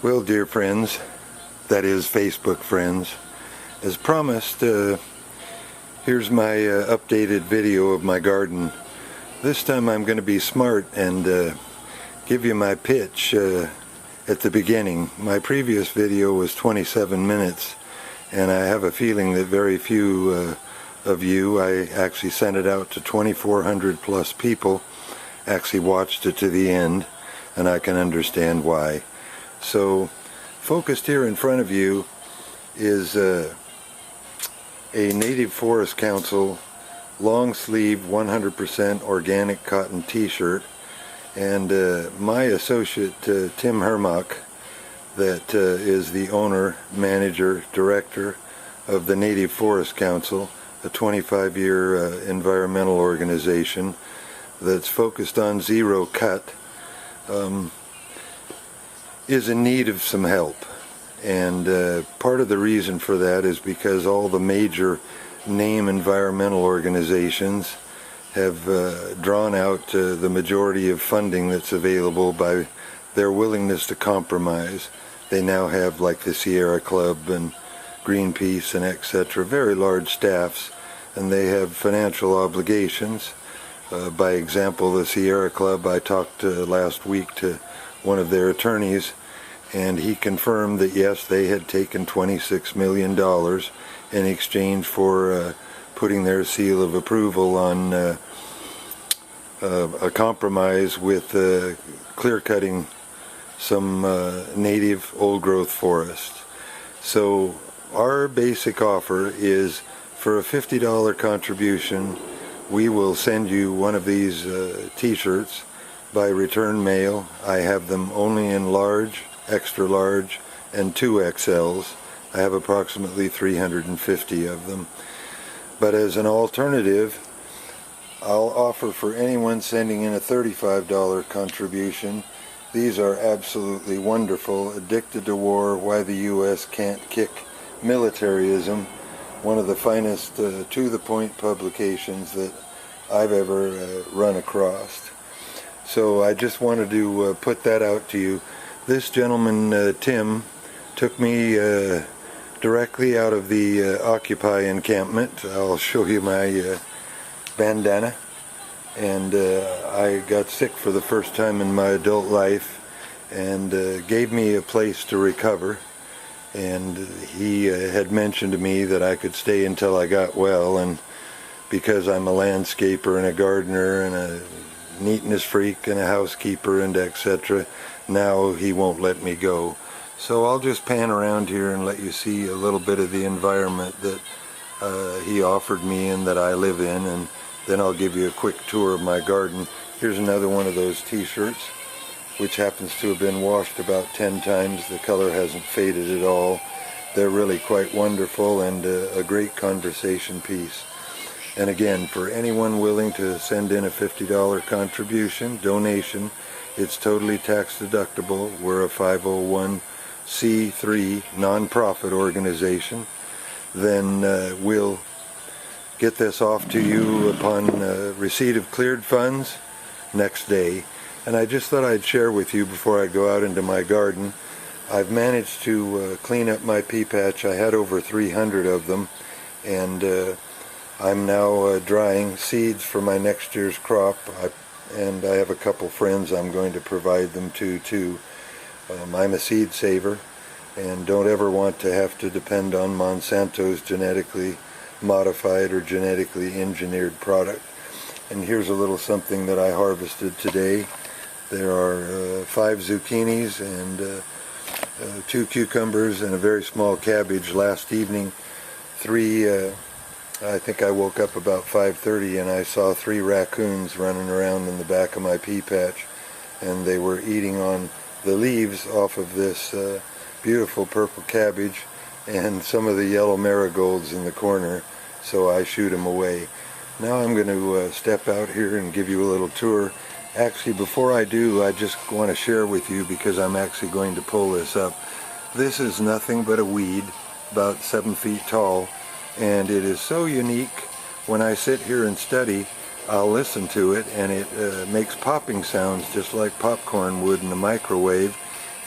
Well, dear friends, that is Facebook friends, as promised, here's my updated video of my garden. This time I'm going to be smart and give you my pitch at the beginning. My previous video was 27 minutes, and I have a feeling that very few of you, I actually sent it out to 2,400 plus people, actually watched it to the end, and I can understand why. So, focused here in front of you is a Native Forest Council long sleeve 100% organic cotton t-shirt, and my associate Tim Hermach, that is the owner, manager, director of the Native Forest Council, a 25-year environmental organization that's focused on zero cut, is in need of some help. And part of the reason for that is because all the major name environmental organizations have drawn out the majority of funding that's available by their willingness to compromise. They now have, like the Sierra Club and Greenpeace and etc., very large staffs, and they have financial obligations. By example, the Sierra Club, I talked last week to one of their attorneys, and he confirmed that yes, they had taken $26 million in exchange for putting their seal of approval on a compromise with clear-cutting some native old-growth forest. So our basic offer is, for a $50 contribution, we will send you one of these t-shirts by return mail. I have them only in large, extra large, and 2XLs. I have approximately 350 of them. But as an alternative, I'll offer for anyone sending in a $35 contribution. These are absolutely wonderful. Addicted to War, Why the U.S. Can't Kick Militarism. One of the finest to-the-point publications that I've ever run across. So I just wanted to put that out to you. This gentleman, Tim, took me directly out of the Occupy encampment. I'll show you my bandana. And I got sick for the first time in my adult life, and gave me a place to recover. And he had mentioned to me that I could stay until I got well, and because I'm a landscaper and a gardener and a neatness freak and a housekeeper and etc., now he won't let me go. So I'll just pan around here and let you see a little bit of the environment that he offered me and that I live in, and then I'll give you a quick tour of my garden. Here's another one of those t-shirts, which happens to have been washed about 10 times. The color hasn't faded at all. They're really quite wonderful and a great conversation piece. And again, for anyone willing to send in a $50 contribution, donation, it's totally tax deductible. We're a 501c3 nonprofit organization. Then we'll get this off to you upon receipt of cleared funds next day. And I just thought I'd share with you before I go out into my garden. I've managed to clean up my pea patch. I had over 300 of them, and I'm now drying seeds for my next year's crop, and I have a couple friends I'm going to provide them to too. I'm a seed saver and don't ever want to have to depend on Monsanto's genetically modified or genetically engineered product. And here's a little something that I harvested today. There are 5 zucchinis and 2 cucumbers and a very small cabbage. Last evening, I think I woke up about 5:30 and I saw 3 raccoons running around in the back of my pea patch, and they were eating on the leaves off of this beautiful purple cabbage and some of the yellow marigolds in the corner, so I shooed them away. Now I'm going to step out here and give you a little tour. Actually, before I do, I just want to share with you, because I'm actually going to pull this up. This is nothing but a weed, about 7 feet tall, and it is so unique. When I sit here and study, I'll listen to it, and it makes popping sounds just like popcorn would in a microwave,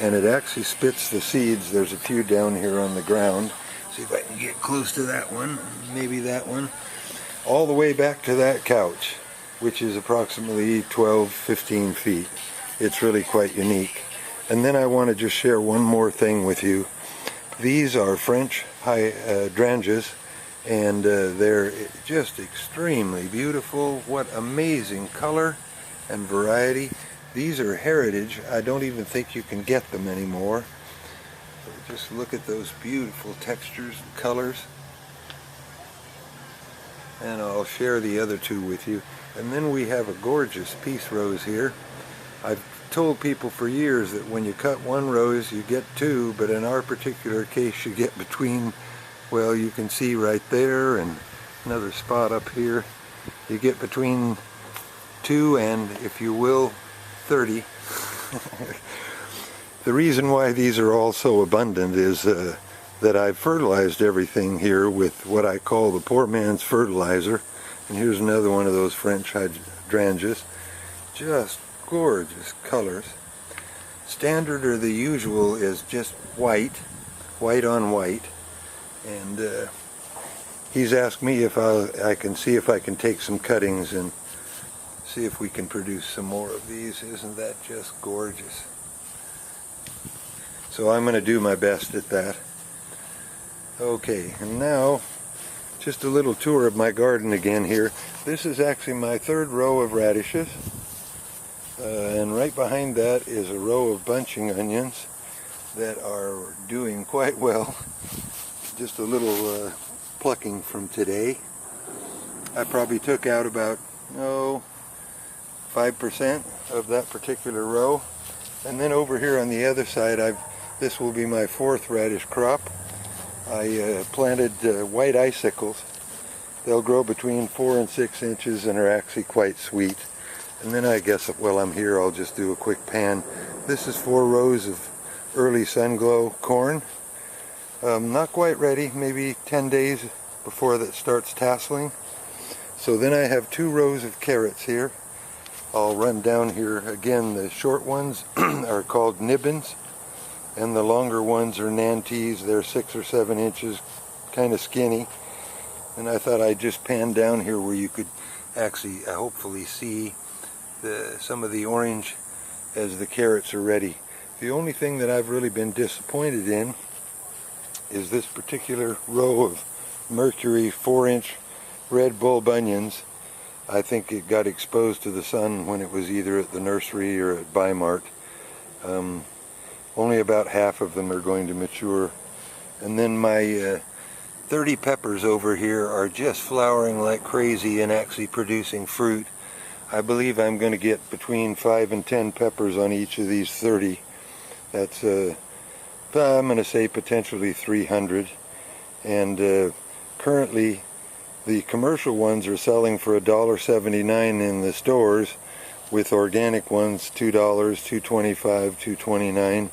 and it actually spits the seeds. There's a few down here on the ground. See if I can get close to that one, maybe that one, all the way back to that couch, which is approximately 12-15 feet. It's really quite unique. And then I want to just share one more thing with you. These are French hydrangeas, and they're just extremely beautiful. What amazing color and variety. These are heritage. I don't even think you can get them anymore. Just look at those beautiful textures and colors. And I'll share the other two with you. And then we have a gorgeous peace rose here. I've told people for years that when you cut one rose you get two, but in our particular case you get between, well, you can see right there and another spot up here, you get between 2 and, if you will, 30. The reason why these are all so abundant is that I've fertilized everything here with what I call the poor man's fertilizer. And here's another one of those French hydrangeas. Just gorgeous colors. Standard, or the usual, is just white on white. And he's asked me if I can see if I can take some cuttings and see if we can produce some more of these. Isn't that just gorgeous? So I'm going to do my best at that. Okay, and now just a little tour of my garden again here. This is actually my third row of radishes, and right behind that is a row of bunching onions that are doing quite well. Just a little plucking from today. I probably took out about 5% of that particular row. And then over here on the other side, this will be my fourth radish crop. I planted white icicles. They'll grow between 4 and 6 inches and are actually quite sweet. And then I guess while I'm here, I'll just do a quick pan. This is 4 rows of early sun-glow corn. Not quite ready, maybe 10 days before that starts tasseling. So then I have 2 rows of carrots here. I'll run down here again. The short ones are called nibbins, and the longer ones are nantes. They're 6 or 7 inches, kind of skinny. And I thought I'd just pan down here where you could actually hopefully see some of the orange as the carrots are ready. The only thing that I've really been disappointed in is this particular row of Mercury 4-inch red bulb onions. I think it got exposed to the sun when it was either at the nursery or at Bimart. Only about half of them are going to mature. And then my 30 peppers over here are just flowering like crazy and actually producing fruit. I believe I'm going to get between 5 and 10 peppers on each of these 30. That's, I'm going to say potentially 300. And currently the commercial ones are selling for $1.79 in the stores, with organic ones $2, $2.25,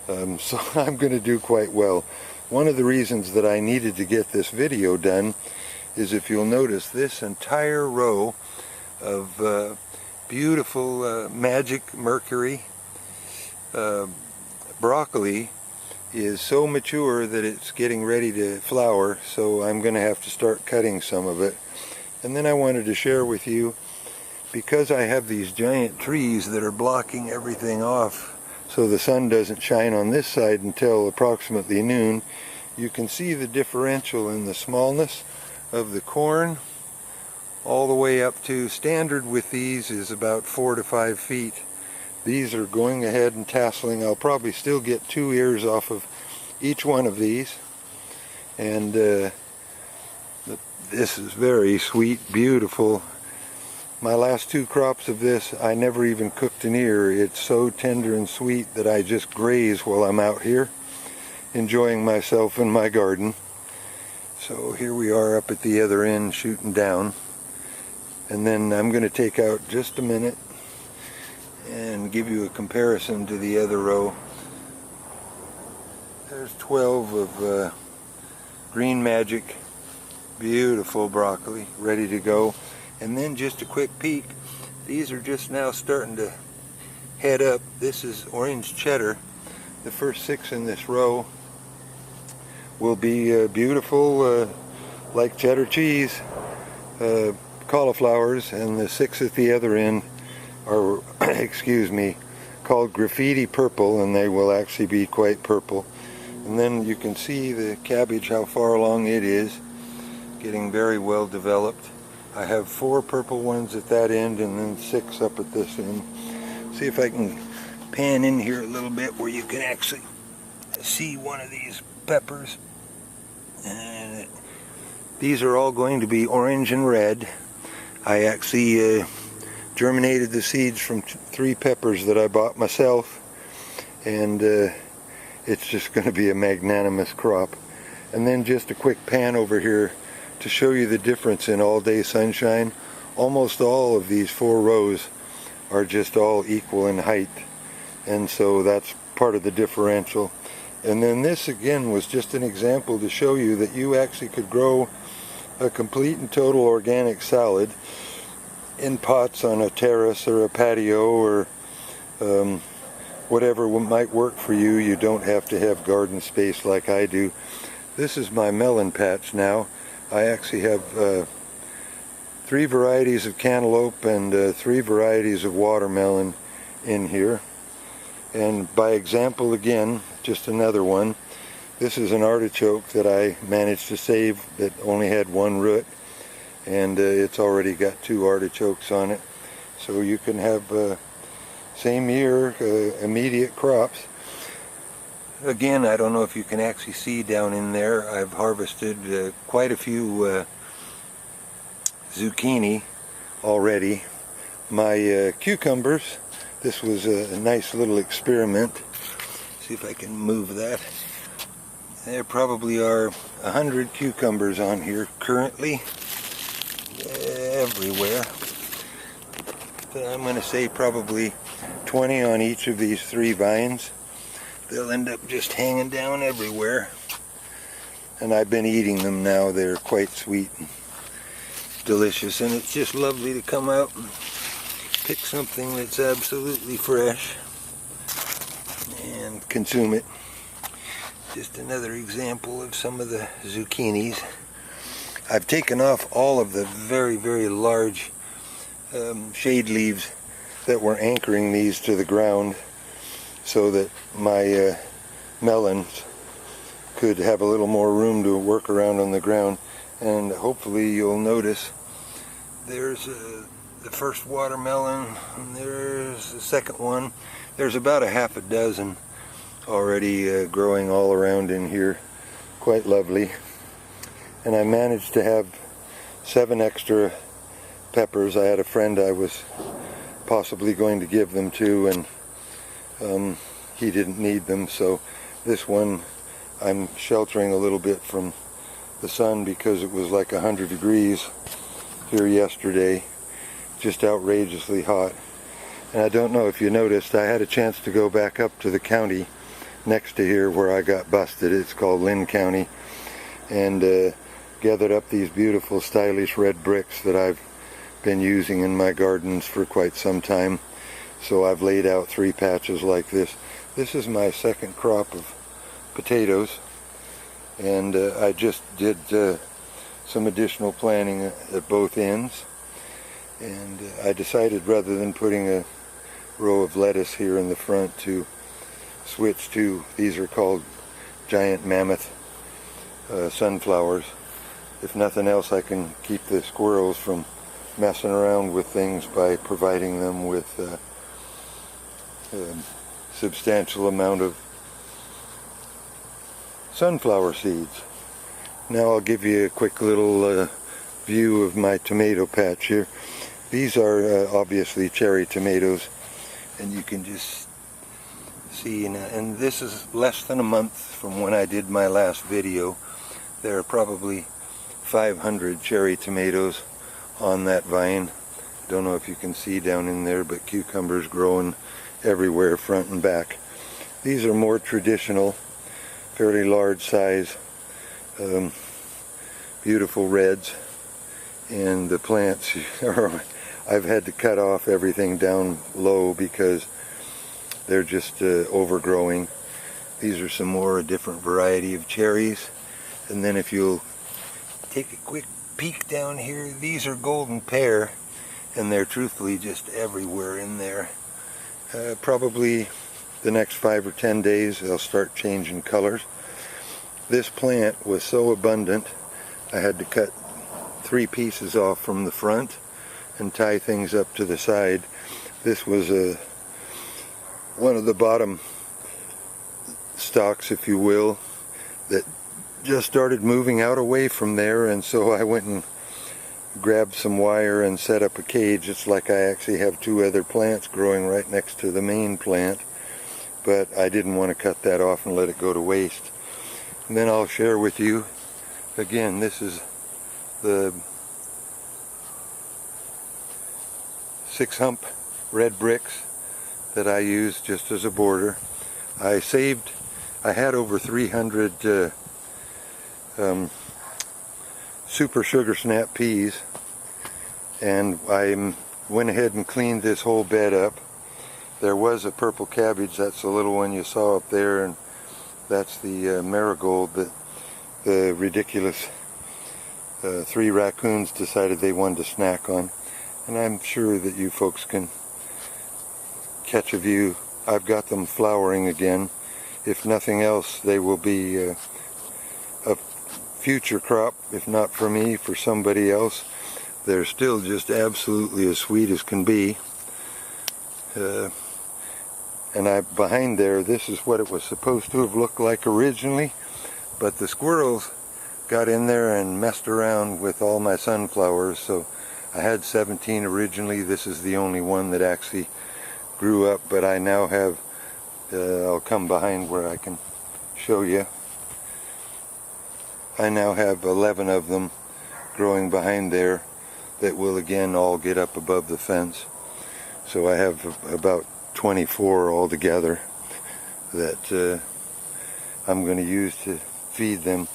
$2.29. So I'm going to do quite well. One of the reasons that I needed to get this video done is, if you'll notice, this entire row of beautiful magic Mercury broccoli is so mature that it's getting ready to flower, so I'm going to have to start cutting some of it. And then I wanted to share with you, because I have these giant trees that are blocking everything off so the sun doesn't shine on this side until approximately noon, you can see the differential in the smallness of the corn all the way up to standard with these is about 4 to 5 feet. These are going ahead and tasseling. I'll probably still get 2 ears off of each one of these. And this is very sweet, beautiful. My last 2 crops of this, I never even cooked an ear. It's so tender and sweet that I just graze while I'm out here, enjoying myself in my garden. So here we are up at the other end shooting down. And then I'm going to take out just a minute and give you a comparison to the other row. There's 12 of Green Magic, beautiful broccoli, ready to go. And then just a quick peek, these are just now starting to head up. This is orange cheddar. The first 6 in this row will be beautiful, like cheddar cheese, cauliflowers, and the 6 at the other end are, excuse me, called graffiti purple, and they will actually be quite purple. And then you can see the cabbage, how far along it is, getting very well developed. I have 4 purple ones at that end and then 6 up at this end. See if I can pan in here a little bit where you can actually see one of these peppers. And these are all going to be orange and red. I actually germinated the seeds from 3 peppers that I bought myself, and it's just going to be a magnanimous crop. And then just a quick pan over here to show you the difference in all-day sunshine. Almost all of these 4 rows are just all equal in height, and so that's part of the differential. And then this again was just an example to show you that you actually could grow a complete and total organic salad in pots on a terrace or a patio or whatever might work for you. You don't have to have garden space like I do. This is my melon patch now. I actually have 3 varieties of cantaloupe and 3 varieties of watermelon in here. And by example again, just another one. This is an artichoke that I managed to save that only had 1 root, and it's already got 2 artichokes on it. So you can have same year immediate crops. Again, I don't know if you can actually see down in there, I've harvested quite a few zucchini already. My cucumbers, this was a nice little experiment. See if I can move that. There probably are 100 cucumbers on here currently, everywhere. But I'm going to say probably 20 on each of these 3 vines. They'll end up just hanging down everywhere. And I've been eating them now. They're quite sweet and delicious, and it's just lovely to come out and pick something that's absolutely fresh and consume it. Just another example of some of the zucchinis. I've taken off all of the very, very large shade leaves that were anchoring these to the ground so that my melons could have a little more room to work around on the ground. And hopefully you'll notice there's the first watermelon, and there's the second one. There's about a half a dozen already growing all around in here. Quite lovely. And I managed to have 7 extra peppers. I had a friend I was possibly going to give them to, and he didn't need them, so this one I'm sheltering a little bit from the sun because it was like 100 degrees here yesterday, just outrageously hot. And I don't know if you noticed, I had a chance to go back up to the county next to here where I got busted. It's called Lynn County, and gathered up these beautiful stylish red bricks that I've been using in my gardens for quite some time. So I've laid out 3 patches like this. This is my second crop of potatoes, and I just did some additional planting at both ends, and I decided rather than putting a row of lettuce here in the front to switch to, these are called giant mammoth sunflowers. If nothing else, I can keep the squirrels from messing around with things by providing them with a substantial amount of sunflower seeds. Now I'll give you a quick little view of my tomato patch here. These are obviously cherry tomatoes, and you can just see, and this is less than a month from when I did my last video. There are probably 500 cherry tomatoes on that vine. Don't know if you can see down in there, but cucumbers growing everywhere, front and back. These are more traditional, fairly large size, beautiful reds, and the plants are, I've had to cut off everything down low because they're just overgrowing. These are some more, a different variety of cherries. And then if you'll take a quick peek down here, these are golden pear, and they're truthfully just everywhere in there. Probably the next 5 or 10 days they'll start changing colors. This plant was so abundant I had to cut 3 pieces off from the front and tie things up to the side. This was one of the bottom stalks, if you will, that just started moving out away from there, and so I went and grabbed some wire and set up a cage. It's like I actually have 2 other plants growing right next to the main plant, but I didn't want to cut that off and let it go to waste. And then I'll share with you again, this is the 6-hump red bricks that I use just as a border. I had over 300 super sugar snap peas, and I went ahead and cleaned this whole bed up. There was a purple cabbage, that's the little one you saw up there, and that's the marigold that the ridiculous 3 raccoons decided they wanted to snack on. And I'm sure that you folks can catch a view. I've got them flowering again. If nothing else, they will be a future crop, if not for me, for somebody else. They're still just absolutely as sweet as can be. And behind there, this is what it was supposed to have looked like originally, but the squirrels got in there and messed around with all my sunflowers. So I had 17 originally. This is the only one that actually grew up, but I now have I'll come behind where I can show you. I now have 11 of them growing behind there that will again all get up above the fence. So I have about 24 altogether that I'm going to use to feed them.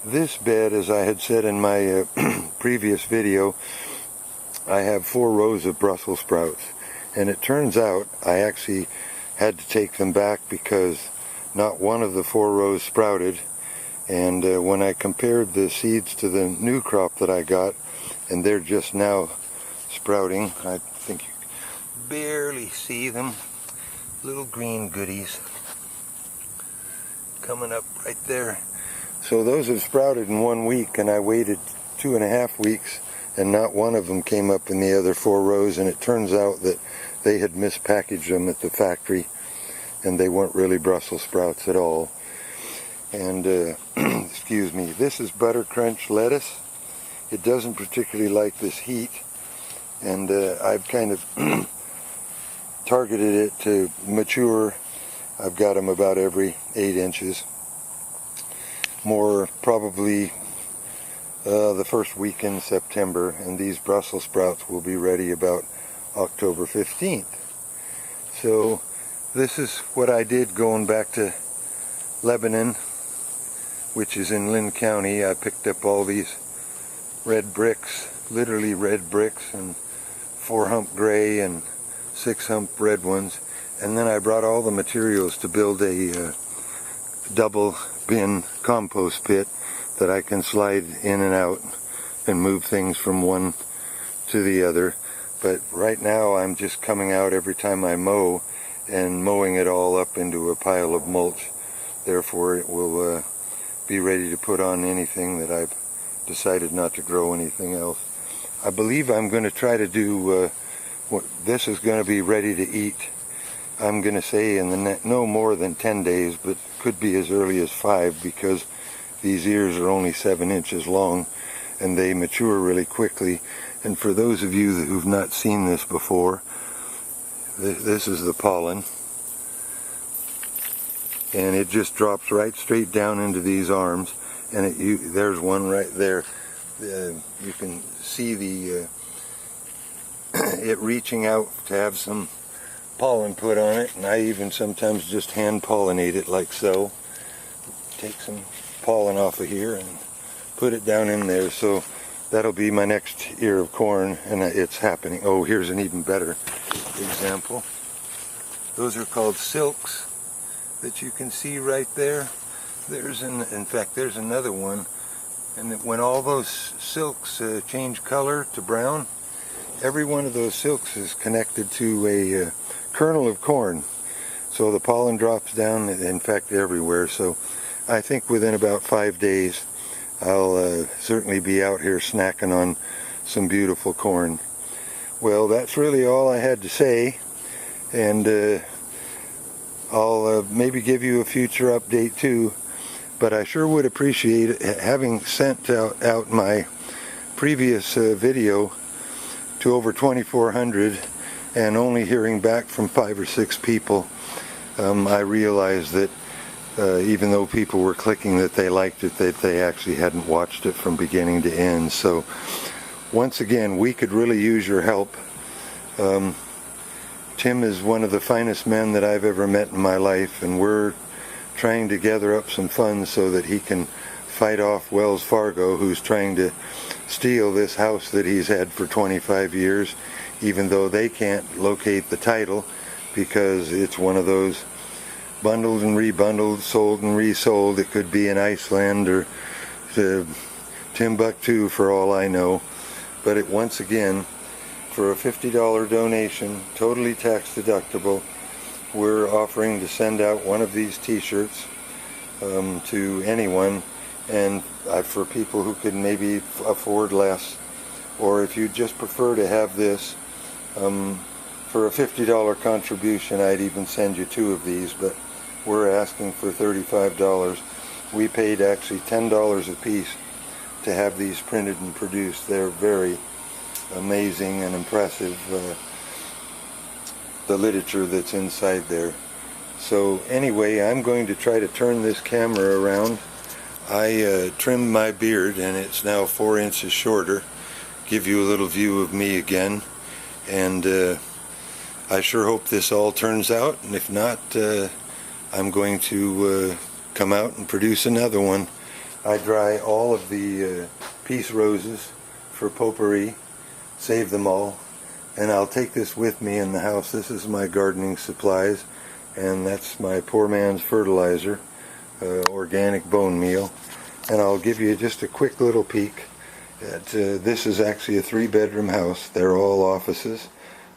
This bed, as I had said in my previous video, I have 4 rows of Brussels sprouts, and it turns out I actually had to take them back because not one of the 4 rows sprouted. And when I compared the seeds to the new crop that I got, and they're just now sprouting, I think you can barely see them, little green goodies coming up right there. So those have sprouted in 1 week, and I waited 2.5 weeks, and not one of them came up in the other 4 rows. And it turns out that they had mispackaged them at the factory, and they weren't really Brussels sprouts at all. And excuse me, this is butter crunch lettuce. It doesn't particularly like this heat, and I've kind of targeted it to mature. I've got them about every 8 inches. More probably the first week in September, and these Brussels sprouts will be ready about October 15th. So this is what I did going back to Lebanon, which is in Lynn County. I picked up all these red bricks, literally red bricks, and 4-hump gray and 6-hump red ones, and then I brought all the materials to build a double bin compost pit that I can slide in and out and move things from one to the other. But right now I'm just coming out every time I mow and mowing it all up into a pile of mulch. Therefore it will be ready to put on anything that I've decided not to grow anything else. I believe I'm going to try to do this is going to be ready to eat, I'm going to say in the no more than 10 days, but could be as early as 5, because these ears are only 7 inches long and they mature really quickly. And for those of you who've not seen this before, this is the pollen, and it just drops right straight down into these arms, and there's one right there. You can see the it reaching out to have some pollen put on it, and I even sometimes just hand pollinate it like so. Take some pollen off of here and put it down in there. So that'll be my next ear of corn, and it's happening. Oh, here's an even better example. Those are called silks. that you can see right there. In fact, there's another one. And when all those silks change color to brown, every one of those silks is connected to a kernel of corn. So the pollen drops down, in fact, everywhere. So I think within about 5 days, I'll certainly be out here snacking on some beautiful corn. Well, that's really all I had to say. And I'll maybe give you a future update too. But I sure would appreciate it, having sent out my previous video to over 2,400 and only hearing back from 5 or 6 people. I realized that even though people were clicking that they liked it, that they actually hadn't watched it from beginning to end. So once again, we could really use your help. Tim is one of the finest men that I've ever met in my life, and we're trying to gather up some funds so that he can fight off Wells Fargo, who's trying to steal this house that he's had for 25 years, even though they can't locate the title because it's one of those bundled and rebundled, sold and resold. It could be in Iceland or Timbuktu for all I know. But once again, for a $50 donation, totally tax deductible, we're offering to send out one of these T-shirts to anyone, and for people who could maybe afford less, or if you just prefer to have this, for a $50 contribution, I'd even send you 2 of these, but we're asking for $35. We paid actually $10 a piece to have these printed and produced. They're very amazing and impressive, the literature that's inside there. So anyway, I'm going to try to turn this camera around. I trimmed my beard and it's now 4 inches shorter. Give you a little view of me again, and I sure hope this all turns out, and if not, I'm going to come out and produce another one. I dry all of the peace roses for potpourri, save them all, and I'll take this with me in the house. This is my gardening supplies, and that's my poor man's fertilizer, organic bone meal. And I'll give you just a quick little peek at this is actually a 3-bedroom house. They're all offices.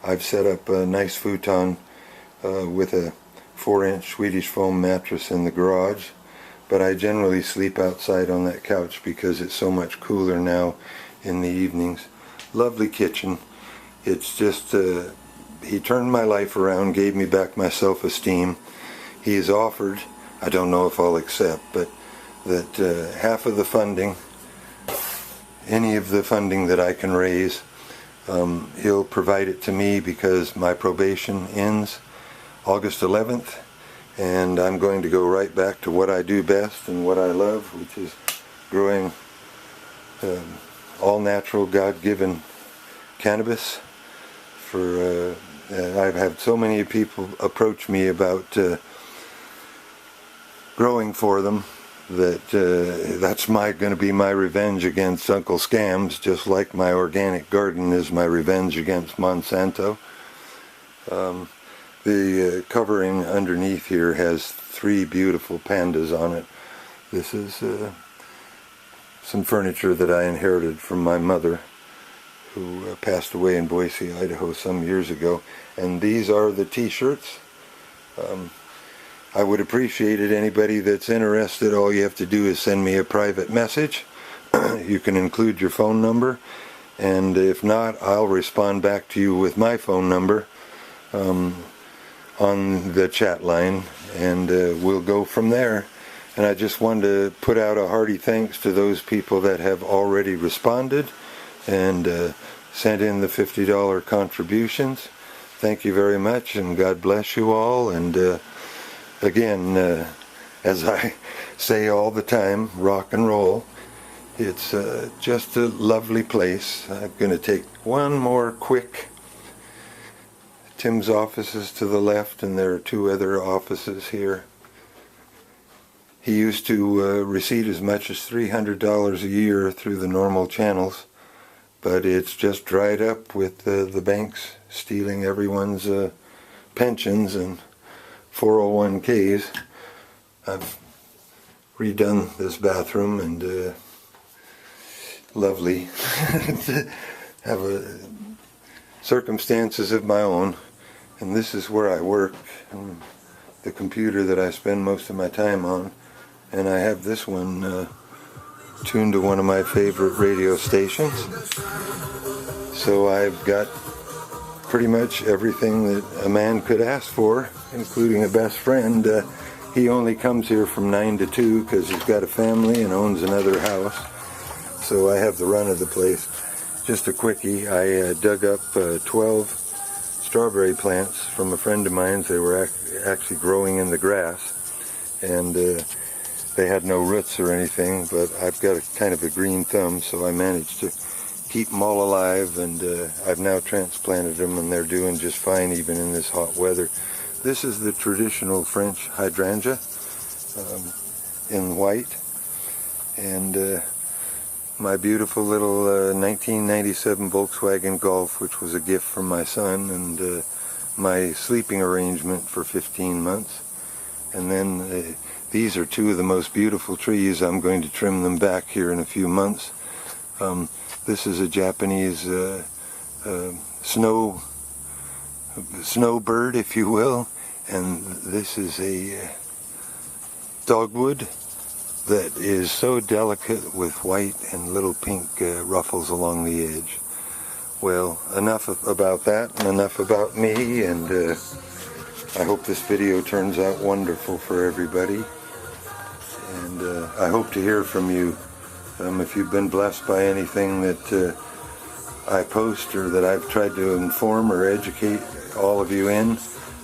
I've set up a nice futon with a 4-inch Swedish foam mattress in the garage, but I generally sleep outside on that couch because it's so much cooler now in the evenings. Lovely kitchen. It's just, he turned my life around, gave me back my self-esteem. He has offered, I don't know if I'll accept, but that half of the funding, any of the funding that I can raise, he'll provide it to me because my probation ends August 11th, and I'm going to go right back to what I do best and what I love, which is growing all natural, God-given cannabis. I've had so many people approach me about growing for them that that's going to be my revenge against Uncle Scams, just like my organic garden is my revenge against Monsanto. The covering underneath here has 3 beautiful pandas on it. This is some furniture that I inherited from my mother, who passed away in Boise, Idaho some years ago. And these are the T-shirts. I would appreciate it. Anybody that's interested, all you have to do is send me a private message. You can include your phone number, and if not, I'll respond back to you with my phone number on the chat line, and we'll go from there. And I just wanted to put out a hearty thanks to those people that have already responded and sent in the $50 contributions. Thank you very much, and God bless you all. And again, as I say all the time, rock and roll. It's just a lovely place. I'm going to take one more quick. Tim's office is to the left, and there are 2 other offices here. He used to receive as much as $300 a year through the normal channels, but it's just dried up with the banks stealing everyone's pensions and 401ks. I've redone this bathroom, and lovely to have circumstances of my own, and this is where I work, and the computer that I spend most of my time on, and I have this one tuned to one of my favorite radio stations. So I've got pretty much everything that a man could ask for, including a best friend. He only comes here from 9 to 2 because he's got a family and owns another house. So I have the run of the place. Just a quickie, I dug up 12 strawberry plants from a friend of mine's. They were actually growing in the grass, and they had no roots or anything, but I've got a kind of a green thumb, so I managed to keep them all alive, and I've now transplanted them, and they're doing just fine even in this hot weather. This is the traditional French hydrangea in white, and my beautiful little 1997 Volkswagen Golf, which was a gift from my son, and my sleeping arrangement for 15 months. And then these are two of the most beautiful trees. I'm going to trim them back here in a few months. This is a Japanese snowbird, if you will, and this is a dogwood that is so delicate with white and little pink ruffles along the edge. Well, enough about that and enough about me, and I hope this video turns out wonderful for everybody, and I hope to hear from you. If you've been blessed by anything that I post or that I've tried to inform or educate all of you in,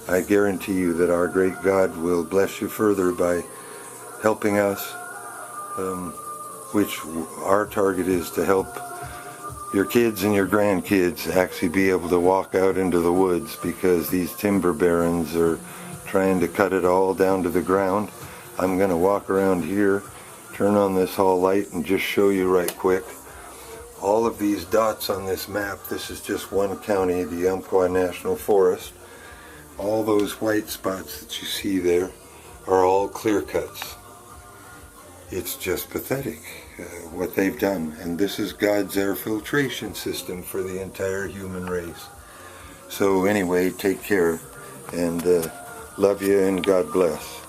I guarantee you that our great God will bless you further by helping us, which our target is to help your kids and your grandkids actually be able to walk out into the woods, because these timber barons are trying to cut it all down to the ground. I'm going to walk around here, turn on this hall light, and just show you right quick. All of these dots on this map, this is just one county, the Umpqua National Forest. All those white spots that you see there are all clear cuts. It's just pathetic what they've done, and this is God's air filtration system for the entire human race. So anyway, take care, and love you, and God bless.